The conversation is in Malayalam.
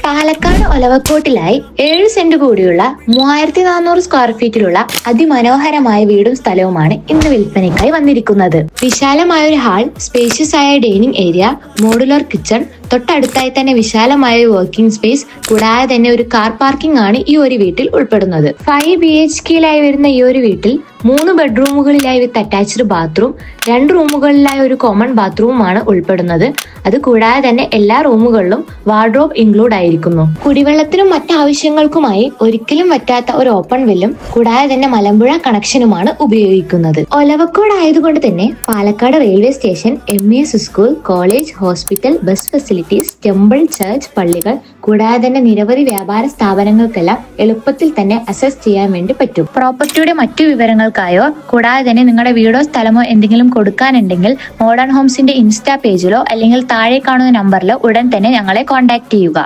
പാലക്കാട് ഒലവക്കോട്ടിലായി 7 സെന്റ് കൂടിയുള്ള 3400 സ്ക്വയർ ഫീറ്റിലുള്ള അതിമനോഹരമായ വീടും സ്ഥലവുമാണ് ഇന്ന് വിൽപ്പനയ്ക്കായി വന്നിരിക്കുന്നത്. വിശാലമായ ഒരു ഹാൾ, സ്പേഷ്യസ് ആയ ഡൈനിങ് ഏരിയ, മോഡുലർ കിച്ചൺ, തൊട്ടടുത്തായി തന്നെ വിശാലമായ ഒരു വർക്കിംഗ് സ്പേസ്, കൂടാതെ തന്നെ ഒരു കാർ പാർക്കിംഗ് ആണ് ഈ ഒരു വീട്ടിൽ ഉൾപ്പെടുന്നത്. 5 BHKയിലായി വരുന്ന ഈ ഒരു വീട്ടിൽ 3 ബെഡ്റൂമുകളിലായി വിത്ത് അറ്റാച്ച്ഡ് ബാത്റൂം, 2 റൂമുകളിലായി ഒരു കോമൺ ബാത്റൂമാണ് ഉൾപ്പെടുന്നത്. അത് കൂടാതെ തന്നെ എല്ലാ റൂമുകളിലും വാർഡ്രോബ് ഇൻക്ലൂഡ് ആയിരിക്കുന്നു. കുടിവെള്ളത്തിനും മറ്റാവശ്യങ്ങൾക്കുമായി ഒരിക്കലും പറ്റാത്ത ഒരു ഓപ്പൺ വെല്ലും കൂടാതെ തന്നെ മലമ്പുഴ കണക്ഷനുമാണ് ഉപയോഗിക്കുന്നത്. ഒലവക്കോട് ആയതുകൊണ്ട് തന്നെ Palakkad railway station, MES school, college, hospital, bus facilities, temple, church, പള്ളികൾ കൂടാതെ തന്നെ നിരവധി വ്യാപാര സ്ഥാപനങ്ങൾക്കെല്ലാം എളുപ്പത്തിൽ തന്നെ അക്സസ് ചെയ്യാൻ വേണ്ടി പറ്റും. പ്രോപ്പർട്ടിയുടെ മറ്റു വിവരങ്ങൾക്കായോ കൂടാതെ തന്നെ നിങ്ങളുടെ വീടോ സ്ഥലമോ എന്തെങ്കിലും കൊടുക്കാനുണ്ടെങ്കിൽ മോഡേൺ ഹോംസിന്റെ ഇൻസ്റ്റാ പേജിലോ അല്ലെങ്കിൽ താഴെ കാണുന്ന നമ്പറിലോ ഉടൻ തന്നെ ഞങ്ങളെ കോൺടാക്ട് ചെയ്യുക.